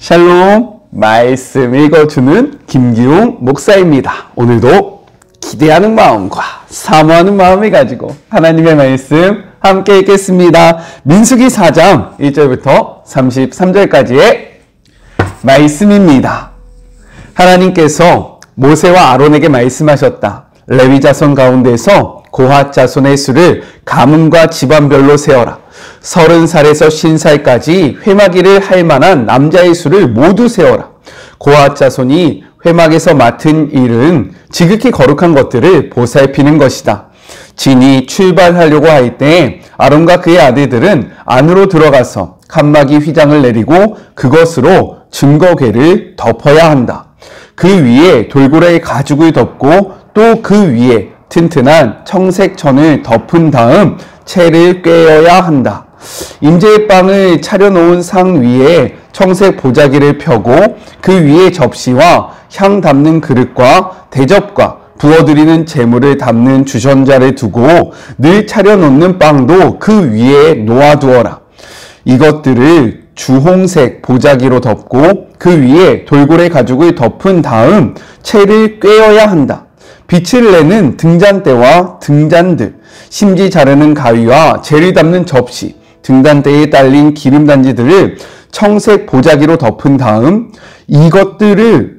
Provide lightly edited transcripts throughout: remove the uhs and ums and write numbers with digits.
샬롬, 말씀 읽어주는 김기웅 목사입니다. 오늘도 기대하는 마음과 사모하는 마음을 가지고 하나님의 말씀 함께 읽겠습니다. 민수기 4장 1절부터 33절까지의 말씀입니다. 하나님께서 모세와 아론에게 말씀하셨다. 레위 자손 가운데서 고핫 자손의 수를 가문과 집안별로 세어라. 30살에서 50살까지 회막일을 할 만한 남자의 수를 모두 세어라. 고핫 자손이 회막에서 맡은 일은 지극히 거룩한 것들을 보살피는 것이다. 진이 출발하려고 할 때 아론과 그의 아들들은 안으로 들어가서 칸막이 휘장을 내리고 그것으로 증거궤를 덮어야 한다. 그 위에 돌고래 가죽을 덮고 또 그 위에 튼튼한 청색 천을 덮은 다음 채를 꿰어야 한다. 임재빵을 차려놓은 상 위에 청색 보자기를 펴고 그 위에 접시와 향 담는 그릇과 대접과 부어드리는 재물을 담는 주전자를 두고 늘 차려놓는 빵도 그 위에 놓아두어라. 이것들을 주홍색 보자기로 덮고 그 위에 돌고래 가죽을 덮은 다음 채를 꿰어야 한다. 빛을 내는 등잔대와 등잔들, 심지 자르는 가위와 재를 담는 접시, 등잔대에 딸린 기름단지들을 청색 보자기로 덮은 다음 이것들을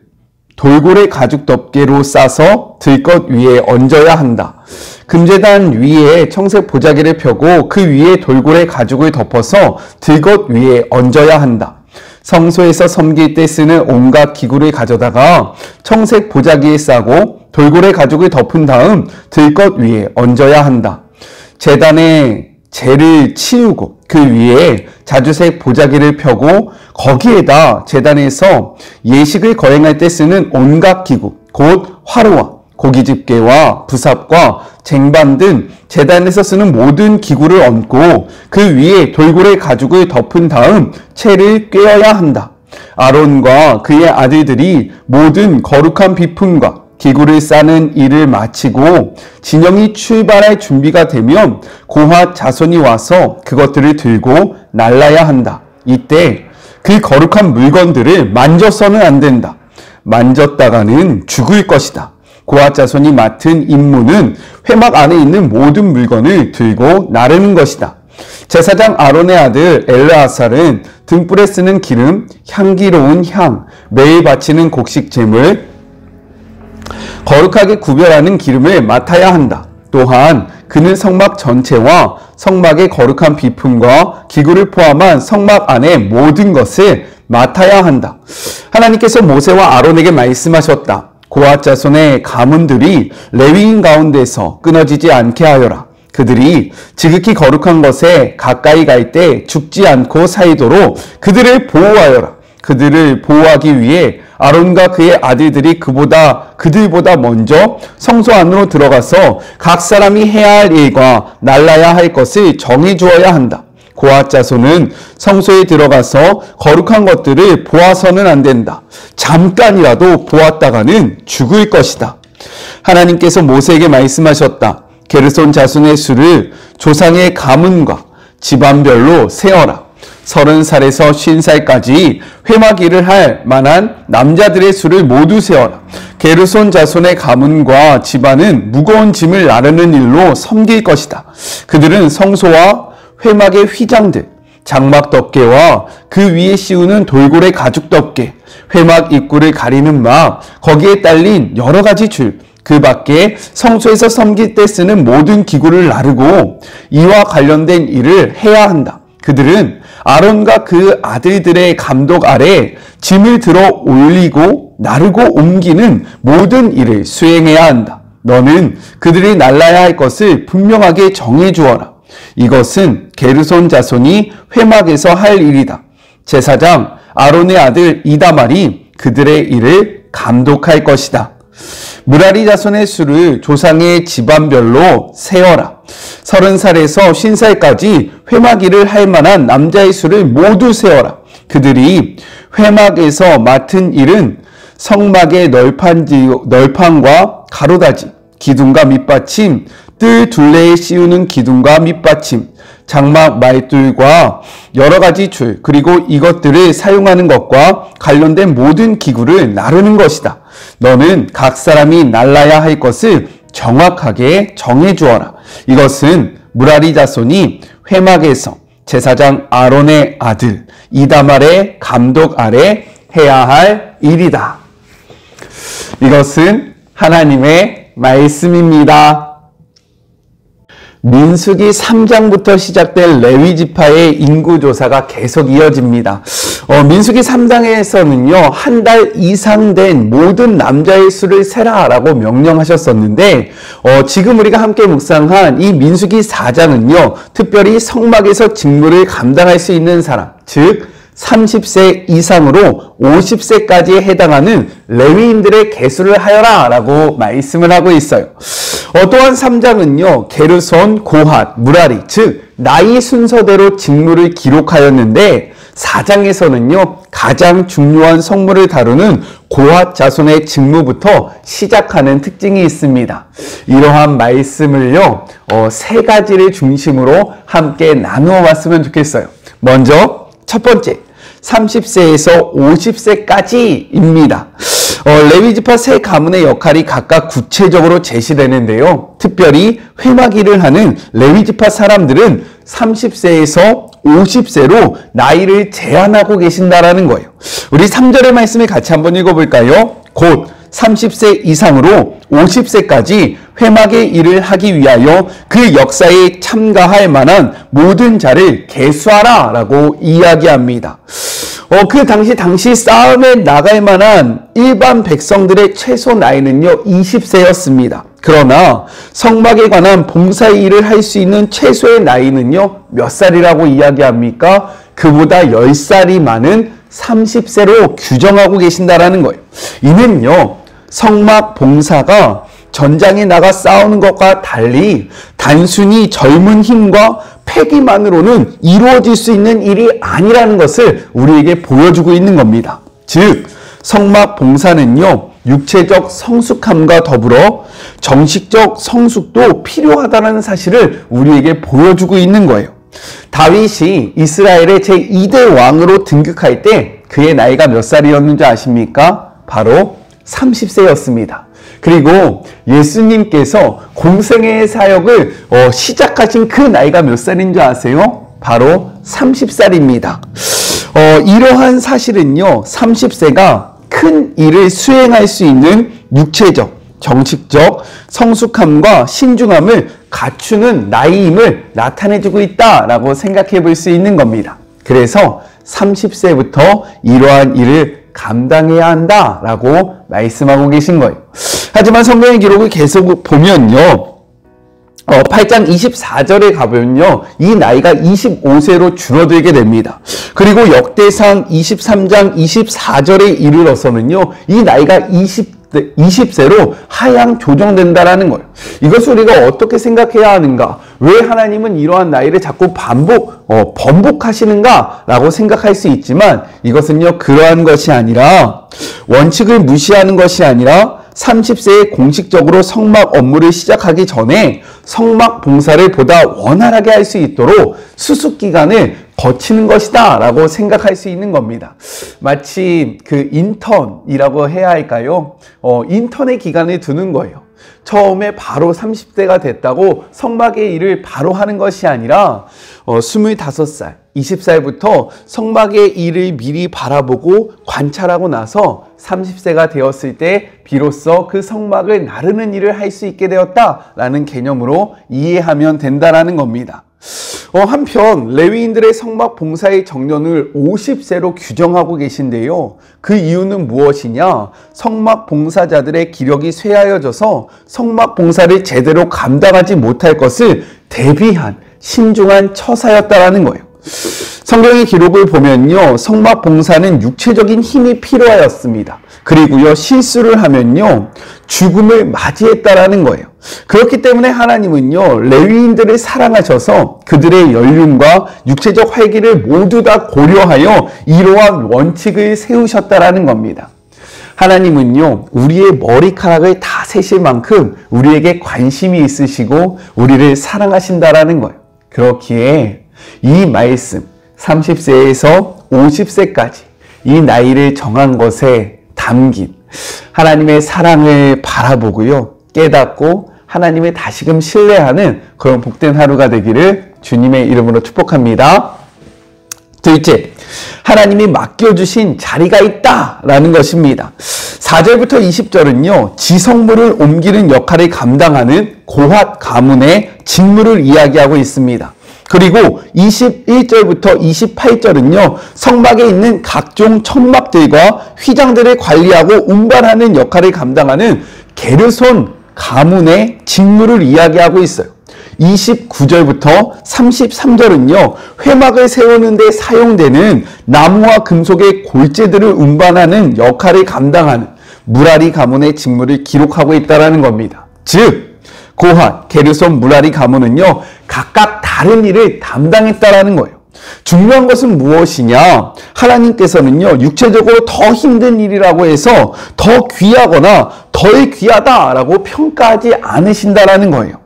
돌고래 가죽 덮개로 싸서 들것 위에 얹어야 한다. 금제단 위에 청색 보자기를 펴고 그 위에 돌고래 가죽을 덮어서 들것 위에 얹어야 한다. 성소에서 섬길 때 쓰는 온갖 기구를 가져다가 청색 보자기에 싸고 돌고래 가죽을 덮은 다음 들것 위에 얹어야 한다. 제단에 재를 치우고 그 위에 자주색 보자기를 펴고 거기에다 제단에서 예식을 거행할 때 쓰는 온갖 기구, 곧 화로와 고기집게와 부삽과 쟁반 등 제단에서 쓰는 모든 기구를 얹고 그 위에 돌고래 가죽을 덮은 다음 채를 꿰어야 한다. 아론과 그의 아들들이 모든 거룩한 비품과 기구를 싸는 일을 마치고 진영이 출발할 준비가 되면 고핫 자손이 와서 그것들을 들고 날라야 한다. 이때 그 거룩한 물건들을 만져서는 안 된다. 만졌다가는 죽을 것이다. 고핫 자손이 맡은 임무는 회막 안에 있는 모든 물건을 들고 나르는 것이다. 제사장 아론의 아들 엘르아살은 등불에 쓰는 기름, 향기로운 향, 매일 바치는 곡식 제물, 거룩하게 구별하는 기름을 맡아야 한다. 또한 그는 성막 전체와 성막의 거룩한 비품과 기구를 포함한 성막 안의 모든 것을 맡아야 한다. 하나님께서 모세와 아론에게 말씀하셨다. 고핫 자손의 가문들이 레위인 가운데서 끊어지지 않게 하여라. 그들이 지극히 거룩한 것에 가까이 갈 때 죽지 않고 살도록 그들을 보호하여라. 그들을 보호하기 위해 아론과 그의 아들들이 그들보다 먼저 성소 안으로 들어가서 각 사람이 해야 할 일과 날라야 할 것을 정해 주어야 한다. 고핫 자손은 성소에 들어가서 거룩한 것들을 보아서는 안 된다. 잠깐이라도 보았다가는 죽을 것이다. 하나님께서 모세에게 말씀하셨다. 게르손 자손의 수를 조상의 가문과 집안별로 세어라. 30살에서 50살까지 회막 일을 할 만한 남자들의 수를 모두 세어라. 게르손 자손의 가문과 집안은 무거운 짐을 나르는 일로 섬길 것이다. 그들은 성소와 회막의 휘장들, 장막 덮개와 그 위에 씌우는 돌고래 가죽 덮개, 회막 입구를 가리는 막, 거기에 딸린 여러 가지 줄, 그 밖에 성소에서 섬길 때 쓰는 모든 기구를 나르고 이와 관련된 일을 해야 한다. 그들은 아론과 그 아들들의 감독 아래 짐을 들어 올리고 나르고 옮기는 모든 일을 수행해야 한다. 너는 그들이 날라야 할 것을 분명하게 정해 주어라. 이것은 게르손 자손이 회막에서 할 일이다. 제사장 아론의 아들 이다말이 그들의 일을 감독할 것이다. 무라리 자손의 수를 조상의 집안별로 세어라. 30살에서 50살까지 회막 일을 할 만한 남자의 수를 모두 세어라. 그들이 회막에서 맡은 일은 성막의 널판과 가로다지, 기둥과 밑받침, 뜰 둘레에 씌우는 기둥과 밑받침, 장막 말들과 여러 가지 줄, 그리고 이것들을 사용하는 것과 관련된 모든 기구를 나르는 것이다. 너는 각 사람이 날라야 할 것을 정확하게 정해 주어라. 이것은 무라리 자손이 회막에서 제사장 아론의 아들 이다말의 감독 아래 해야 할 일이다. 이것은 하나님의 말씀입니다. 민수기 3장부터 시작된 레위지파의 인구조사가 계속 이어집니다. 민수기 3장에서는요, 한 달 이상 된 모든 남자의 수를 세라라고 명령하셨었는데, 지금 우리가 함께 묵상한 이 민수기 4장은요, 특별히 성막에서 직무를 감당할 수 있는 사람, 즉 30세 이상으로 50세까지에 해당하는 레위인들의 계수를 하여라 라고 말씀을 하고 있어요. 또한 3장은요, 게르손, 고핫, 무라리, 즉 나이 순서대로 직무를 기록하였는데 4장에서는요, 가장 중요한 성물을 다루는 고핫 자손의 직무부터 시작하는 특징이 있습니다. 이러한 말씀을요, 세 가지를 중심으로 함께 나누어 봤으면 좋겠어요. 먼저 첫 번째, 30세에서 50세까지입니다. 레위지파 세 가문의 역할이 각각 구체적으로 제시되는데요. 특별히 회막 일을 하는 레위지파 사람들은 30세에서 50세로 나이를 제한하고 계신다라는 거예요. 우리 3절의 말씀을 같이 한번 읽어볼까요? 곧 30세 이상으로 50세까지 회막의 일을 하기 위하여 그 역사에 참가할 만한 모든 자를 계수하라 라고 이야기합니다. 그 당시 싸움에 나갈 만한 일반 백성들의 최소 나이는요, 20세였습니다. 그러나 성막에 관한 봉사 일을 할 수 있는 최소의 나이는요, 몇 살이라고 이야기합니까? 그보다 10살이 많은 30세로 규정하고 계신다라는 거예요. 이는요, 성막 봉사가 전장에 나가 싸우는 것과 달리 단순히 젊은 힘과 패기만으로는 이루어질 수 있는 일이 아니라는 것을 우리에게 보여주고 있는 겁니다. 즉, 성막 봉사는요, 육체적 성숙함과 더불어 정식적 성숙도 필요하다는 사실을 우리에게 보여주고 있는 거예요. 다윗이 이스라엘의 제2대 왕으로 등극할 때 그의 나이가 몇 살이었는지 아십니까? 바로 30세였습니다. 그리고 예수님께서 공생애의 사역을 시작하신 그 나이가 몇 살인 줄 아세요? 바로 30살입니다. 이러한 사실은요, 30세가 큰 일을 수행할 수 있는 육체적, 정식적 성숙함과 신중함을 갖추는 나이임을 나타내주고 있다라고 생각해 볼 수 있는 겁니다. 그래서 30세부터 이러한 일을 감당해야 한다라고 말씀하고 계신 거예요. 하지만 성경의 기록을 계속 보면요, 8장 24절에 가보면요, 이 나이가 25세로 줄어들게 됩니다. 그리고 역대상 23장 24절에 이르러서는요, 이 나이가 20세로 하향 조정된다라는 거예요. 이것을 우리가 어떻게 생각해야 하는가? 왜 하나님은 이러한 나이를 자꾸 번복하시는가? 라고 생각할 수 있지만 이것은요, 그러한 것이 아니라, 원칙을 무시하는 것이 아니라 30세에 공식적으로 성막 업무를 시작하기 전에 성막 봉사를 보다 원활하게 할 수 있도록 수습기간을 거치는 것이다 라고 생각할 수 있는 겁니다. 마치 그 인턴이라고 해야 할까요? 인턴의 기간을 두는 거예요. 처음에 바로 30대가 됐다고 성막의 일을 바로 하는 것이 아니라 25살, 20살부터 성막의 일을 미리 바라보고 관찰하고 나서 30세가 되었을 때 비로소 그 성막을 나르는 일을 할 수 있게 되었다라는 개념으로 이해하면 된다라는 겁니다. 한편 레위인들의 성막 봉사의 정년을 50세로 규정하고 계신데요. 그 이유는 무엇이냐? 성막 봉사자들의 기력이 쇠하여져서 성막 봉사를 제대로 감당하지 못할 것을 대비한 신중한 처사였다라는 거예요. 성경의 기록을 보면요, 성막 봉사는 육체적인 힘이 필요하였습니다. 그리고요, 실수를 하면요, 죽음을 맞이했다라는 거예요. 그렇기 때문에 하나님은요, 레위인들을 사랑하셔서 그들의 연륜과 육체적 활기를 모두 다 고려하여 이러한 원칙을 세우셨다라는 겁니다. 하나님은요, 우리의 머리카락을 다 세실 만큼 우리에게 관심이 있으시고 우리를 사랑하신다라는 거예요. 그렇기에 이 말씀 30세에서 50세까지 이 나이를 정한 것에 담긴 하나님의 사랑을 바라보고요. 깨닫고 하나님을 다시금 신뢰하는 그런 복된 하루가 되기를 주님의 이름으로 축복합니다. 둘째, 하나님이 맡겨주신 자리가 있다라는 것입니다. 4절부터 20절은요. 지성물을 옮기는 역할을 감당하는 고핫 가문의 직무를 이야기하고 있습니다. 그리고 21절부터 28절은요. 성막에 있는 각종 천막들과 휘장들을 관리하고 운반하는 역할을 감당하는 게르손 가문의 직무를 이야기하고 있어요. 29절부터 33절은요. 회막을 세우는 데 사용되는 나무와 금속의 골재들을 운반하는 역할을 감당하는 무라리 가문의 직무를 기록하고 있다는 겁니다. 즉 고핫, 게르손, 무라리 가문은요. 각각 다른 일을 담당했다라는 거예요. 중요한 것은 무엇이냐? 하나님께서는요. 육체적으로 더 힘든 일이라고 해서 더 귀하거나 덜 귀하다라고 평가하지 않으신다라는 거예요.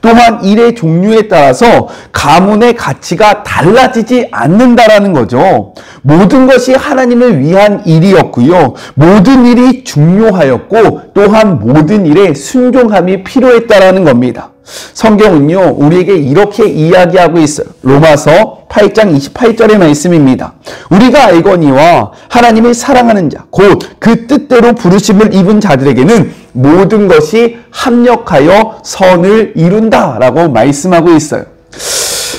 또한 일의 종류에 따라서 가문의 가치가 달라지지 않는다라는 거죠. 모든 것이 하나님을 위한 일이었고요. 모든 일이 중요하였고 또한 모든 일에 순종함이 필요했다라는 겁니다. 성경은요. 우리에게 이렇게 이야기하고 있어요. 로마서 8장 28절의 말씀입니다. 우리가 알거니와 하나님을 사랑하는 자, 곧 그 뜻대로 부르심을 입은 자들에게는 모든 것이 합력하여 선을 이룬다라고 말씀하고 있어요.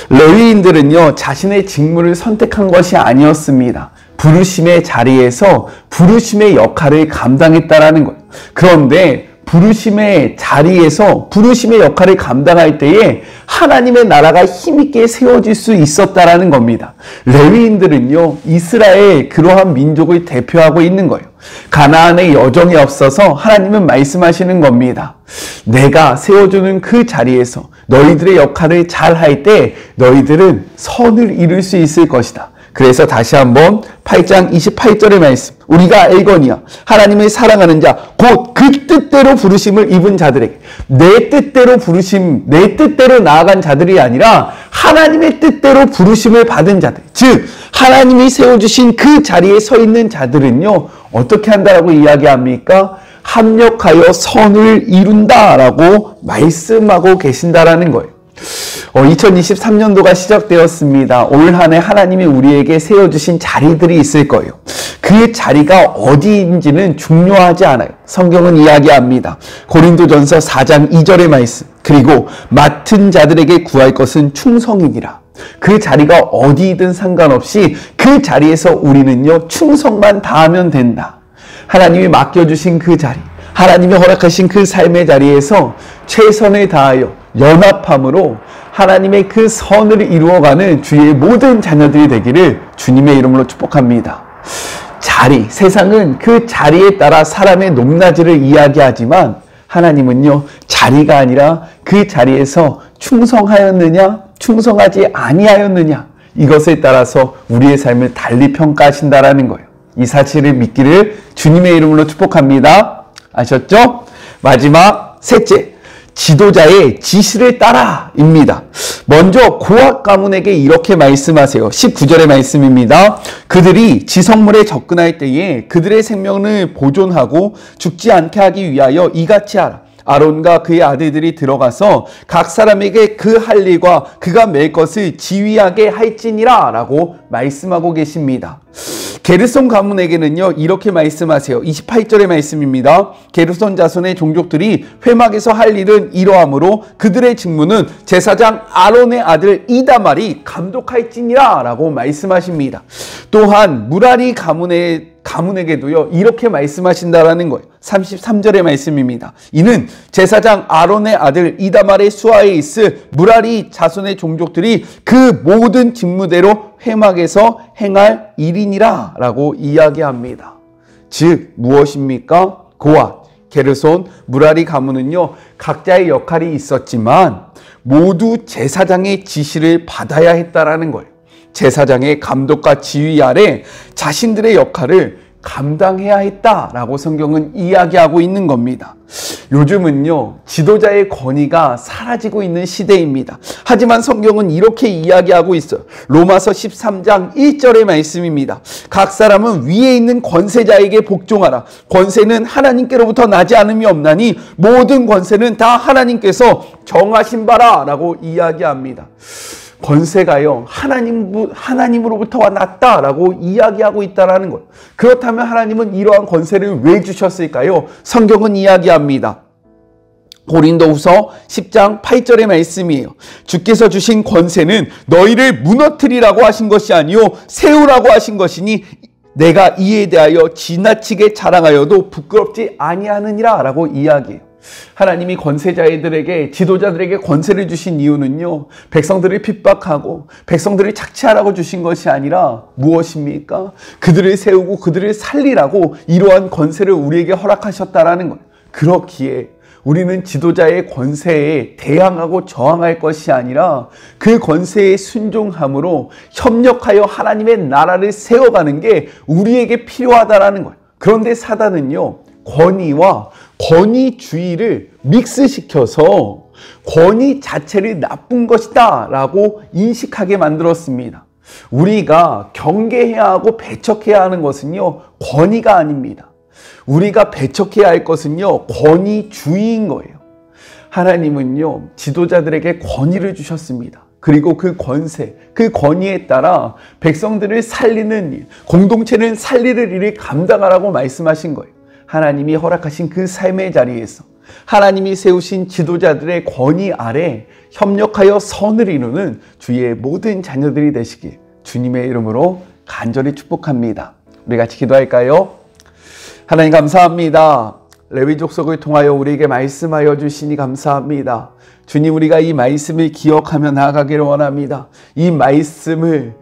레위인들은요. 자신의 직무를 선택한 것이 아니었습니다. 부르심의 자리에서 부르심의 역할을 감당했다라는 거예요. 그런데 부르심의 자리에서 부르심의 역할을 감당할 때에 하나님의 나라가 힘있게 세워질 수 있었다라는 겁니다. 레위인들은요. 이스라엘 그러한 민족을 대표하고 있는 거예요. 가나안의 여정이 없어서 하나님은 말씀하시는 겁니다. 내가 세워주는 그 자리에서 너희들의 역할을 잘 할 때 너희들은 선을 이룰 수 있을 것이다. 그래서 다시 한번 8장 28절의 말씀. 우리가 알거니와 하나님을 사랑하는 자, 곧 그 뜻대로 부르심을 입은 자들에게. 내 뜻대로 부르심, 내 뜻대로 나아간 자들이 아니라 하나님의 뜻대로 부르심을 받은 자들. 즉 하나님이 세워주신 그 자리에 서 있는 자들은요. 어떻게 한다라고 이야기합니까? 합력하여 선을 이룬다라고 말씀하고 계신다라는 거예요. 2023년도가 시작되었습니다. 올 한 해 하나님이 우리에게 세워주신 자리들이 있을 거예요. 그 자리가 어디인지는 중요하지 않아요. 성경은 이야기합니다. 고린도전서 4장 2절의 말씀. 그리고 맡은 자들에게 구할 것은 충성이니라. 그 자리가 어디이든 상관없이 그 자리에서 우리는요. 충성만 다하면 된다. 하나님이 맡겨주신 그 자리, 하나님이 허락하신 그 삶의 자리에서 최선을 다하여 연합함으로 하나님의 그 선을 이루어가는 주의 모든 자녀들이 되기를 주님의 이름으로 축복합니다. 자리, 세상은 그 자리에 따라 사람의 높낮이를 이야기하지만 하나님은요, 자리가 아니라 그 자리에서 충성하였느냐, 충성하지 아니하였느냐, 이것에 따라서 우리의 삶을 달리 평가하신다라는 거예요. 이 사실을 믿기를 주님의 이름으로 축복합니다. 아셨죠? 마지막 셋째, 지도자의 지시를 따라입니다. 먼저 고핫 가문에게 이렇게 말씀하세요. 19절의 말씀입니다. 그들이 지성물에 접근할 때에 그들의 생명을 보존하고 죽지 않게 하기 위하여 이같이 하라. 아론과 그의 아들들이 들어가서 각 사람에게 그 할 일과 그가 맬 것을 지휘하게 할지니라 라고 말씀하고 계십니다. 게르손 가문에게는요, 이렇게 말씀하세요. 28절의 말씀입니다. 게르손 자손의 종족들이 회막에서 할 일은 이러하므로 그들의 직무는 제사장 아론의 아들 이다말이 감독할지니라 라고 말씀하십니다. 또한 무라리 가문에게도요, 이렇게 말씀하신다라는 거예요. 33절의 말씀입니다. 이는 제사장 아론의 아들 이다말의 수하에 있을 무라리 자손의 종족들이 그 모든 직무대로 회막에서 행할 일이니라 라고 이야기합니다. 즉 무엇입니까? 고핫, 게르손, 무라리 가문은요, 각자의 역할이 있었지만 모두 제사장의 지시를 받아야 했다라는 거예요. 제사장의 감독과 지휘 아래 자신들의 역할을 감당해야 했다라고 성경은 이야기하고 있는 겁니다. 요즘은요, 지도자의 권위가 사라지고 있는 시대입니다. 하지만 성경은 이렇게 이야기하고 있어요. 로마서 13장 1절의 말씀입니다. 각 사람은 위에 있는 권세자에게 복종하라. 권세는 하나님께로부터 나지 않음이 없나니 모든 권세는 다 하나님께서 정하신 바라 라고 이야기합니다. 권세가요, 하나님으로부터 왔다라고 이야기하고 있다라는 거예요. 그렇다면 하나님은 이러한 권세를 왜 주셨을까요? 성경은 이야기합니다. 고린도후서 10장 8절의 말씀이에요. 주께서 주신 권세는 너희를 무너뜨리라고 하신 것이 아니요 세우라고 하신 것이니 내가 이에 대하여 지나치게 자랑하여도 부끄럽지 아니하느니라 라고 이야기해요. 하나님이 권세자들에게, 지도자들에게 권세를 주신 이유는요, 백성들을 핍박하고 백성들을 착취하라고 주신 것이 아니라 무엇입니까? 그들을 세우고 그들을 살리라고 이러한 권세를 우리에게 허락하셨다라는 거예요. 그렇기에 우리는 지도자의 권세에 대항하고 저항할 것이 아니라 그 권세에 순종함으로 협력하여 하나님의 나라를 세워가는 게 우리에게 필요하다라는 거예요. 그런데 사단은요, 권위와 권위주의를 믹스시켜서 권위 자체를 나쁜 것이다 라고 인식하게 만들었습니다. 우리가 경계해야 하고 배척해야 하는 것은요, 권위가 아닙니다. 우리가 배척해야 할 것은요, 권위주의인 거예요. 하나님은요, 지도자들에게 권위를 주셨습니다. 그리고 그 권세, 그 권위에 따라 백성들을 살리는 일, 공동체를 살리는 일을 감당하라고 말씀하신 거예요. 하나님이 허락하신 그 삶의 자리에서 하나님이 세우신 지도자들의 권위 아래 협력하여 선을 이루는 주의 모든 자녀들이 되시길 주님의 이름으로 간절히 축복합니다. 우리 같이 기도할까요? 하나님 감사합니다. 레위 족속을 통하여 우리에게 말씀하여 주시니 감사합니다. 주님, 우리가 이 말씀을 기억하며 나아가기를 원합니다. 이 말씀을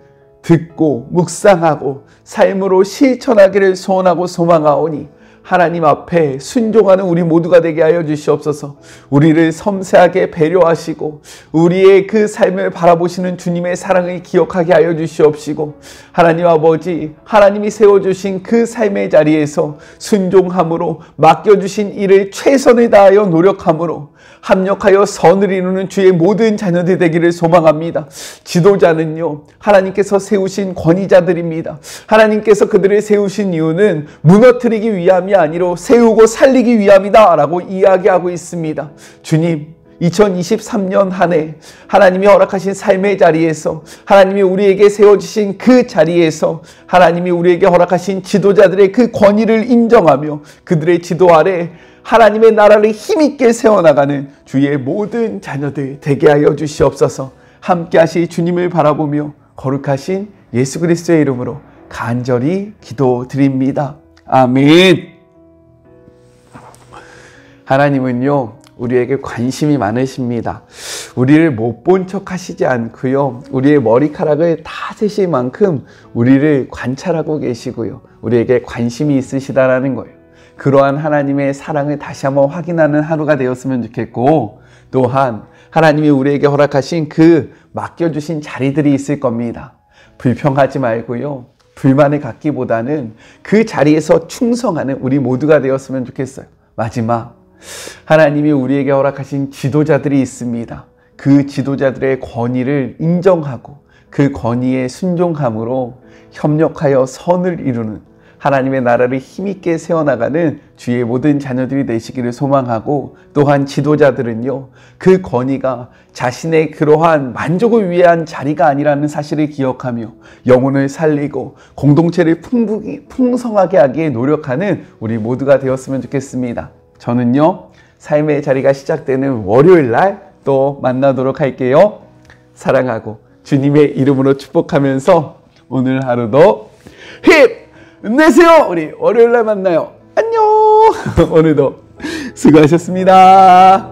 듣고 묵상하고 삶으로 실천하기를 소원하고 소망하오니 하나님 앞에 순종하는 우리 모두가 되게 하여 주시옵소서. 우리를 섬세하게 배려하시고 우리의 그 삶을 바라보시는 주님의 사랑을 기억하게 하여 주시옵시고, 하나님 아버지, 하나님이 세워주신 그 삶의 자리에서 순종함으로 맡겨주신 일을 최선을 다하여 노력함으로 합력하여 선을 이루는 주의 모든 자녀들 되기를 소망합니다. 지도자는요, 하나님께서 세우신 권위자들입니다. 하나님께서 그들을 세우신 이유는 무너뜨리기 위함이 아니라 세우고 살리기 위함이다 라고 이야기하고 있습니다. 주님, 2023년 한 해 하나님이 허락하신 삶의 자리에서, 하나님이 우리에게 세워주신 그 자리에서 하나님이 우리에게 허락하신 지도자들의 그 권위를 인정하며 그들의 지도 아래 하나님의 나라를 힘있게 세워나가는 주의 모든 자녀들 되게 하여 주시옵소서. 함께 하실 주님을 바라보며 거룩하신 예수 그리스도의 이름으로 간절히 기도드립니다. 아멘. 하나님은요, 우리에게 관심이 많으십니다. 우리를 못 본 척 하시지 않고요, 우리의 머리카락을 다 세실 만큼 우리를 관찰하고 계시고요, 우리에게 관심이 있으시다라는 거예요. 그러한 하나님의 사랑을 다시 한번 확인하는 하루가 되었으면 좋겠고, 또한 하나님이 우리에게 허락하신 그 맡겨주신 자리들이 있을 겁니다. 불평하지 말고요, 불만을 갖기보다는 그 자리에서 충성하는 우리 모두가 되었으면 좋겠어요. 마지막, 하나님이 우리에게 허락하신 지도자들이 있습니다. 그 지도자들의 권위를 인정하고 그 권위에 순종함으로 협력하여 선을 이루는 하나님의 나라를 힘있게 세워나가는 주의 모든 자녀들이 되시기를 소망하고, 또한 지도자들은요, 그 권위가 자신의 그러한 만족을 위한 자리가 아니라는 사실을 기억하며 영혼을 살리고 공동체를 풍성하게 하기에 노력하는 우리 모두가 되었으면 좋겠습니다. 저는요, 삶의 자리가 시작되는 월요일 날 또 만나도록 할게요. 사랑하고 주님의 이름으로 축복하면서 오늘 하루도 힘내세요. 우리 월요일 날 만나요. 안녕. 오늘도 수고하셨습니다.